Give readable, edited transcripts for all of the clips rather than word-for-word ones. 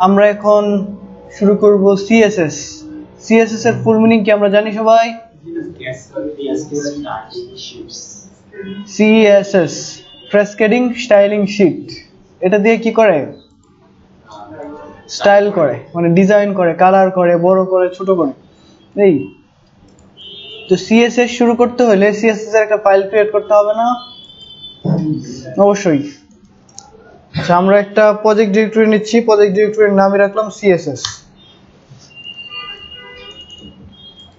আমরা এখন শুরু করব সিএসএস। সিএসএস এর ফুল মিনিং কি আমরা জানি সবাই? CSS cascading styling sheet. এটা দিয়ে কি করে? স্টাইল করে, মানে ডিজাইন করে, কালার করে, বড় করে, ছোট করে। এই তো সিএসএস শুরু করতে হলে সিএসএস এর একটা ফাইল ক্রিয়েট করতে হবে না? অবশ্যই। আচ্ছা, আমরা একটা প্রজেক্ট ডিরেক্টরি নিচ্ছি, প্রজেক্ট ডিরেক্টরির নামে রাখলাম সিএসএস।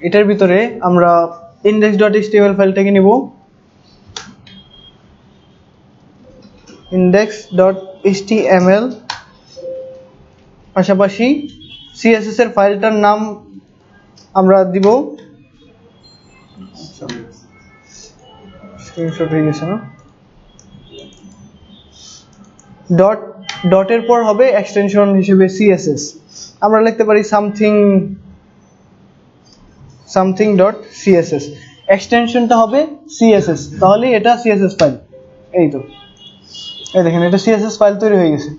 এটার ভিতরে আমরা index.html ফাইলটাকে নিব। index.html পাশাপাশি সিএসএস এর ফাইলটার নাম আমরা দিব, স্ক্রিনশট হয়ে গেছে না, ডটের পর হবে এক্সটেনশন হিসেবে সিএসএস। আমরা লিখতে পারি something.css, এক্সটেনশনটা হবে সিএসএস, তাহলে এটা সিএসএস ফাইল। এই তো, এই দেখেন, এটা সিএসএস ফাইল তৈরি হয়ে গেছে।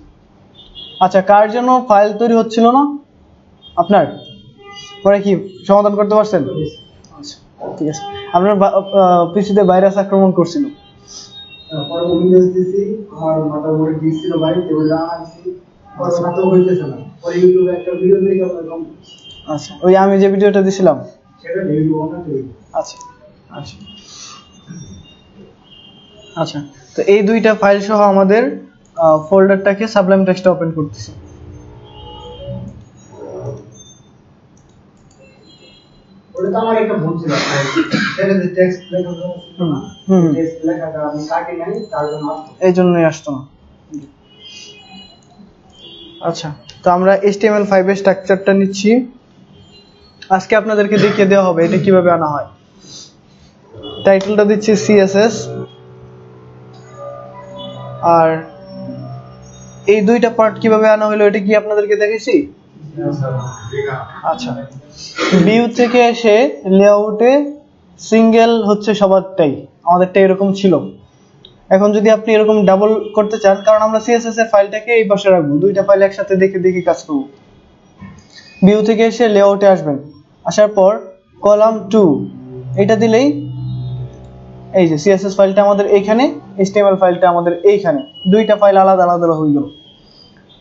আচ্ছা, কার জন্য ফাইল তৈরি হচ্ছিল না? আপনার? পরে কি সমাধান করতে পারছেন? আচ্ছা, ঠিক আছে। আপনার পিসিতে ভাইরাস আক্রমণ করছিল। পরে উইন্ডোজ দিছি, আমার মোটামুটি দিছিল ভাই, যেগুলো আনছি পরে না তো হইতেছে না। পরে ইউটিউবে একটা ভিডিও দেখে আপনারা, আচ্ছা, ওই আমি যে ভিডিওটা দিছিলাম সেটা ভিডিও না তো। আচ্ছা আচ্ছা আচ্ছা, তো এই দুইটা ফাইল সহ আমাদের ফোল্ডারটাকে সাবলাইম টেক্সটে ওপেন করতেছি। ওটা তো আমার একটা ভুল ছিল, সেটা যে টেক্সট লেখা টেক্সট লেখাটা আমি কাটি নাই, তার জন্য এই জন্যই আসতো না। আচ্ছা, তো আমরা HTML5 এর স্ট্রাকচারটা নিচ্ছি। আজকে আপনাদেরকে দেখিয়ে দেওয়া হবে এটা কিভাবে আনা হয়। টাইটেলটা দিচ্ছি CSS, আর এই দুইটা পার্ট কিভাবে আনা হলো এটা কি আপনাদেরকে দেখেছি? আচ্ছা, ভিউ থেকে এসে লেআউটে সিঙ্গেল হচ্ছে সবারটাই, আমাদেরটা এরকম ছিল। এখন যদি আপনি এরকম ডাবল করতে চান, কারণ আমরা সিএসএস এর ফাইলটাকে এই পাশে রাখবো, দুইটা ফাইল একসাথে দেখে দেখে কাজ করব। ভিউ থেকে এসে লেআউটে আসবেন, আসার পর কলাম 2 এটা দিলেই এই যে সিএসএস ফাইলটা আমাদের এইখানে, এইচটিএমএল ফাইলটা আমাদের এইখানে, দুইটা ফাইল আলাদা আলাদা হয়ে গেল।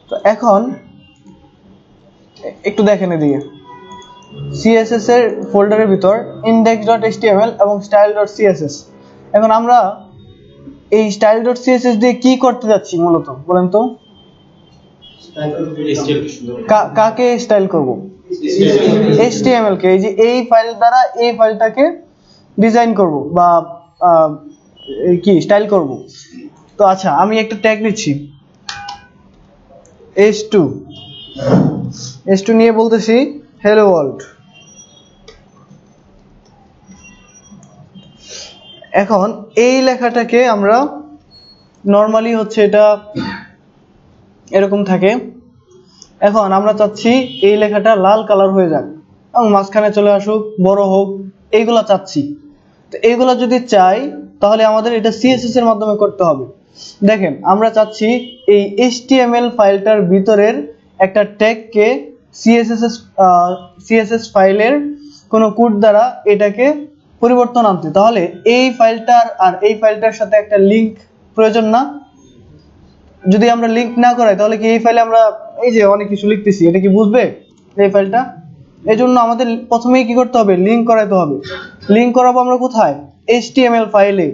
তো এখন একটু দেখেন এদিকে, সিএসএস এর ফোল্ডারের ভিতর index.html এবং style.css। এখন আমরা এই style.css দিয়ে কি করতে যাচ্ছি মূলত বলেন তো? কাকে স্টাইল করব? HTML কে। এই যে এই ফাইল দ্বারা এই ফাইলটাকে ডিজাইন করব বা কি স্টাইল করব। তো আচ্ছা, আমি একটা ট্যাগ নিচ্ছি h2 নিয়ে বলতেছি hello world। এখন এই লেখাটাকে আমরা নরমালি হচ্ছে এটা এরকম থাকে। এখন আমরা চাচ্ছি এই লেখাটা লাল কালার হয়ে যাক এবং মাঝখানে চলে আসুক, বড় হোক, এইগুলা চাচ্ছি। তো এইগুলা যদি চাই তাহলে আমাদের এটা সিএসএস এর মাধ্যমে করতে হবে। দেখেন, আমরা চাচ্ছি এই HTML ফাইলটার ভিতরের একটা ট্যাগকে সিএসএস ফাইলের কোনো কোড দ্বারা এটাকে পরিবর্তন আনতে। তাহলে এই ফাইলটার আর এই ফাইলটার সাথে একটা লিংক প্রয়োজন না? যদি আমরা লিংক না করাই তাহলে কি এই ফাইলে আমরা এই যে অনেক কিছু লিখতেছি, এটা কি বুঝবে এই ফাইলটা? এই জন্য আমাদের প্রথমেই কি করতে হবে? লিংক করাইতে হবে। লিংক করাবো আমরা কোথায়? HTML ফাইলে।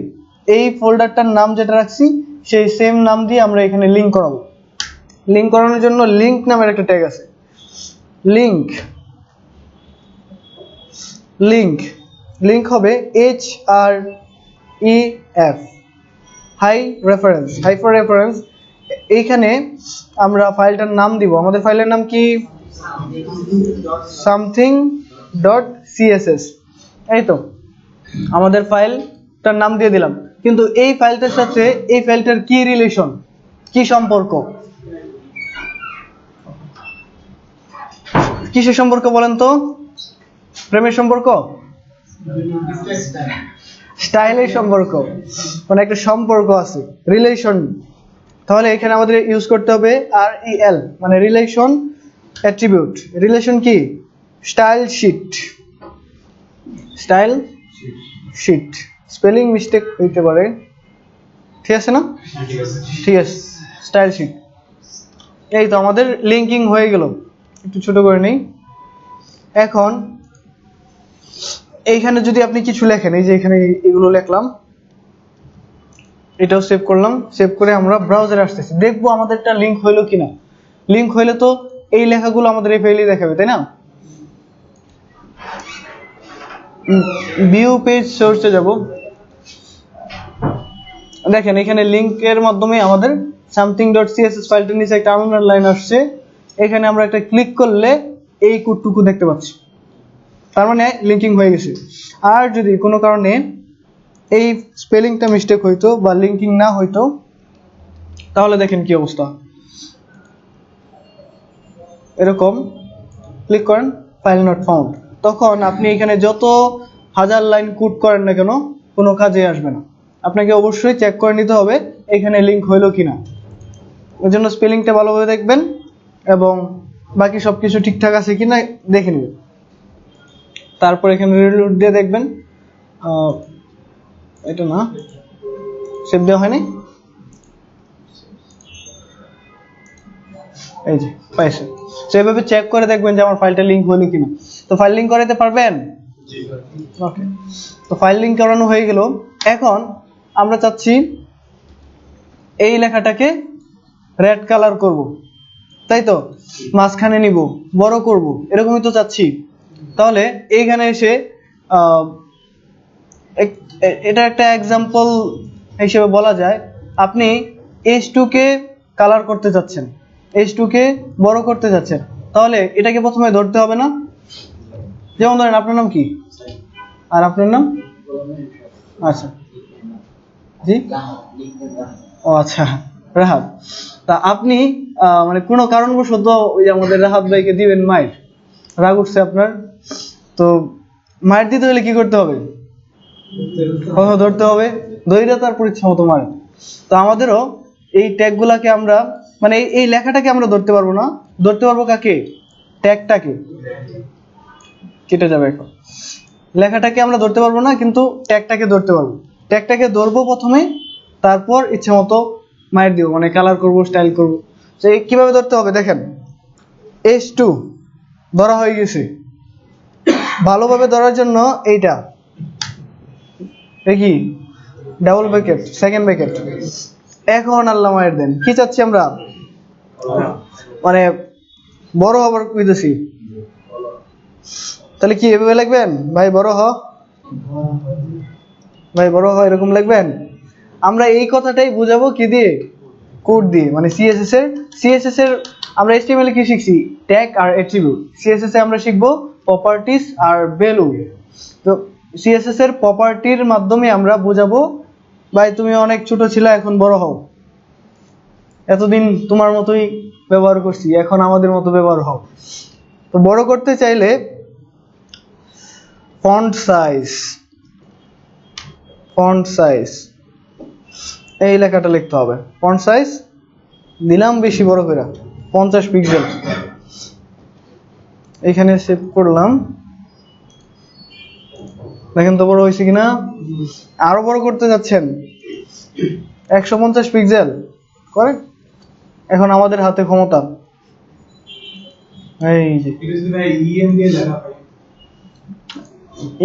এই ফোল্ডারটার নাম যেটা রাখছি সেই সেম নাম দিয়ে আমরা এখানে লিংক করাবো। লিংক করানোর জন্য লিংক নামের একটা ট্যাগ আছে। লিংক হবে HREF, হাই রেফারেন্স। এইখানে আমরা ফাইলটার নাম দিব। আমাদের ফাইলের নাম কি? something.css। এই তো, আমাদের ফাইলটার নাম দিয়ে দিলাম। কিন্তু এই ফাইলটার সাথে এই ফাইলটার কি রিলেশন, কি সম্পর্ক? কিসের সম্পর্ক বলেন তো? প্রেমের সম্পর্ক? স্টাইলের সম্পর্ক, মানে একটা সম্পর্ক আছে, রিলেশন। তাহলে এখানে আমাদের ইউজ করতে হবে REL, মানে রিলেশন অ্যাট্রিবিউট। রিলেশন কি? Style sheet, style sheet. Spelling mistake হইতে পারে, ঠিক আছে না? ঠিক আছে, স্টাইল শিট। এই তো আমাদের লিঙ্কিং হয়ে গেল। একটু ছোট করে নেই। এখন এইখানে যদি আপনি কিছু লেখেন, এই যে এখানে এগুলো লিখলাম, এটাও সেভ করলাম। সেভ করে আমরা ব্রাউজারে আসতেছি, দেখবো আমাদেরটা লিংক হইলো কিনা। লিংক হইলে তো এই লেখাগুলো আমাদের এই ফাইলে দেখাবে, তাই না? ভিউ পেজ সোর্সে যাব। দেখেন এখানে লিংকের মাধ্যমে আমাদের something.css ফাইলটার নিচে একটা টার্মিনাল লাইন আসছে। এখানে আমরা একটা ক্লিক করলে এই কোডটুকু দেখতে পাচ্ছি, তার মানে লিংকিং হয়ে গেছে। আর যদি কোনো কারণে এই স্পেলিংটা মিস্টেক হইতো বা লিংকিং না হইতো, তাহলে দেখেন কি অবস্থা। এরকম ক্লিক করেন ফাইল নট ফাউন্ড, তখন আপনি এখানে যত হাজার লাইন কোড করেন না কেন কোনো কাজে আসবে না। আপনাকে অবশ্যই চেক করে নিতে হবে এখানে লিংক হইলো কিনা। ওই জন্য স্পেলিংটা ভালোভাবে দেখবেন এবং বাকি সবকিছু ঠিকঠাক আছে কিনা দেখে নেবেন। তারপর এখানে রিলোড দিয়ে দেখবেন। এটা না, সেভ দেওয়া হয়নি, এই যে পাইছে। সেভাবে চেক করে দেখবেন যে আমার ফাইলটা লিংক হলো কিনা। তো ফাইল লিংক করাতে পারবেন? ওকে, তো ফাইল লিংক করানো হয়ে গেল। এখন আমরা চাচ্ছি এই লেখাটাকে রেড কালার করব, তাই তো? মাঝখানে নিব, বড় করব, এরকমই তো চাচ্ছি। তাহলে এইখানে এসে এটা একটা এক্সাম্পল হিসেবে বলা যায়, আপনি H2 কে কালার করতে যাচ্ছেন, H2 কে বড় করতে যাচ্ছেন, তাহলে এটাকে প্রথমে ধরতে হবে না? যেমন ধরেন আপনার নাম কি আর আপনার নাম? আচ্ছা, জি, ও আচ্ছা, রাহাত। তা আপনি মানে কোনো কারণবশত ওই আমাদের রাহাত ভাইকে দিবেন মাইর, রাগ উঠছে আপনার, তো মাইর দিতে হলে কি করতে হবে? ধরতে হবে, ধৈর্য তারপর ইচ্ছা মতো মারেন। তো আমাদেরও এই ট্যাগগুলাকে আমরা, মানে এই লেখাটাকে আমরা ধরতে পারবো না, ধরতে পারবো কাকে? ট্যাগটাকে। কেটে যাবে এখন। লেখাটাকে আমরা ধরতে পারবো না, কিন্তু ট্যাগটাকে ধরতে পারবো। ট্যাগটাকে ধরবো প্রথমে, তারপর ইচ্ছা মতো মাইর দিব, মানে কালার করবো, স্টাইল করবো। তো কিভাবে ধরতে হবে দেখেন, H2 ধরা হয়ে গেছে। ভালোভাবে ধরার জন্য এইটা কি ডাবল ব্র্যাকেট, সেকেন্ড ব্র্যাকেট। এখন আল্লাহ মায়ের দেন, কি চাচ্ছি আমরা? মানে বড় হবার কইতেছি, তাহলে কি এভাবে লিখবেন? ভাই বড় হ, ভাই বড় হ, এরকম লিখবেন। আমরা এই কথাটাই বুঝাবো কি দিয়ে? কোড দিয়ে, মানে সিএসএস এর আমরা HTML এ কি শিখছি? ট্যাগ আর অ্যাট্রিবিউট। সিএসএস এ আমরা শিখবো প্রপার্টিজ আর ভ্যালু। তো সিএসএস এর প্রপার্টির মাধ্যমে আমরা বুঝাবো, ভাই তুমি অনেক ছোট ছিলা, এখন বড় হও, এতদিন তোমার মতোই ব্যবহার করছি, এখন আমাদের মতো ব্যবহার হও। তো বড় করতে চাইলে ফন্ট সাইজ এই লেখাটা লিখতে হবে। ফন্ট সাইজ দিলাম বেশি বড় করে 50 পিক্সেল। এখানে সেভ করলাম, দেখেন তো বড় হয়েছে কিনা। আরো বড় করতে যাচ্ছেন 150 পিক্সেল করেন। এখন আমাদের হাতে ক্ষমতা, এই যে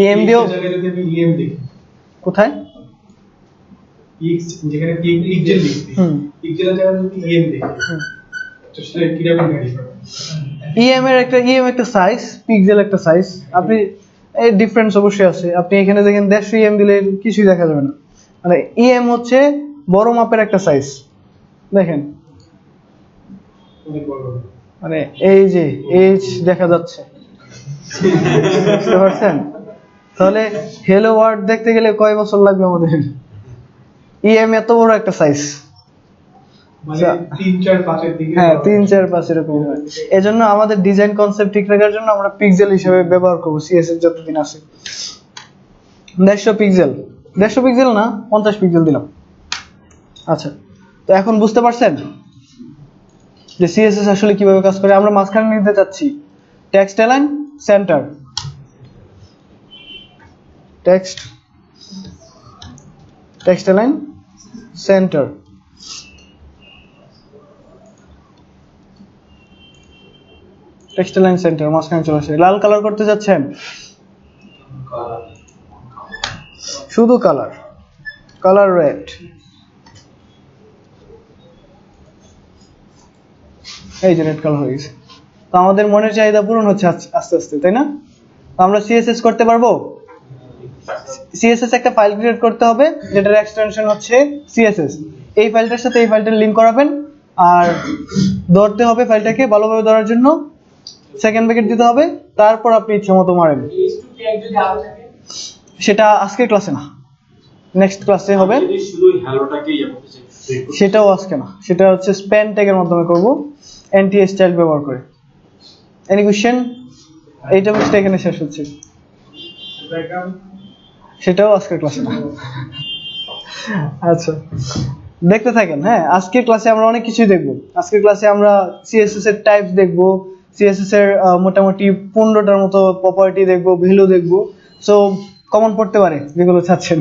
EM দিও। কোথায়? যেখানে পিক্সেল লিখছি, পিক্সেলের জায়গায় যদি EM লিখি, তো সেটা কি রকম গাড়ি? EM একটা সাইজ, পিক্সেল একটা সাইজ। আপনি এই ডিফারেন্স অবশ্যই আছে। আপনি এখানে দেখেন 150 EM দিলে কিছুই দেখা যাবে না। মানে EM হচ্ছে বড় মাপের একটা সাইজ। দেখেন মানে এই যে H দেখা যাচ্ছে, বুঝতে পারছেন? তাহলে হ্যালো ওয়ার্ল্ড দেখতে গেলে কয় বছর লাগবে আমাদের? EM এত বড় একটা সাইজ, মানে 3-4-5 এর দিকে। হ্যাঁ, 3-4-5 এরকম হয়। এজন্য আমাদের ডিজাইন কনসেপ্ট ঠিক রাখার জন্য আমরা পিক্সেল হিসেবে ব্যবহার করব। সিএসএস যতদিন আছে 150 পিক্সেল। 150 পিক্সেল না 50 পিক্সেল দিলাম। আচ্ছা, তো এখন বুঝতে পারছেন যে সিএসএস আসলে কিভাবে কাজ করে। আমরা মাঝখানে নিতে চাচ্ছি text align centre, text align centre. Text align centre মাঝখানে চলে আসে। লাল কালার করতে যাচ্ছেন, শুধু কালার রেড। এই যে রেড কালার হয়ে গেছে। তো আমাদের মনের চাহিদা পূরণ হচ্ছে আস্তে আস্তে, তাই না? তো আমরা সিএসএস করতে পারবো। সিএসএস একটা ফাইল ক্রিয়েট করতে হবে যেটার এক্সটেনশন হচ্ছে সিএসএস। এই ফাইলটার সাথে এই ফাইলটার লিংক করাবেন, আর ধরতে হবে ফাইলটাকে ভালোভাবে ধরার জন্য সেকেন্ড ব্র্যাকেট দিতে হবে, তারপর আপনি ইচ্ছা মতো মারেন। সেটা আজকের ক্লাসে না, নেক্সট ক্লাসে হবে। সেটাও আজকে না, সেটা হচ্ছে স্প্যান ট্যাগের মাধ্যমে করব এনটি স্টাইল ব্যবহার করে। Any question? এই টপিকটা এখানে শেষ হচ্ছে, সেটাও আজকের ক্লাসে না। আচ্ছা, দেখতে থাকেন। হ্যাঁ, আজকের ক্লাসে আমরা অনেক কিছুই দেখব। আজকের ক্লাসে আমরা সিএসএস এর টাইপস দেখব, সিএসএস এর মোটামুটি 15টার মতো প্রপার্টি দেখব, ভ্যালু দেখব। সো কমন পড়তে পারে যেগুলো চাচ্ছেন।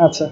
আচ্ছা।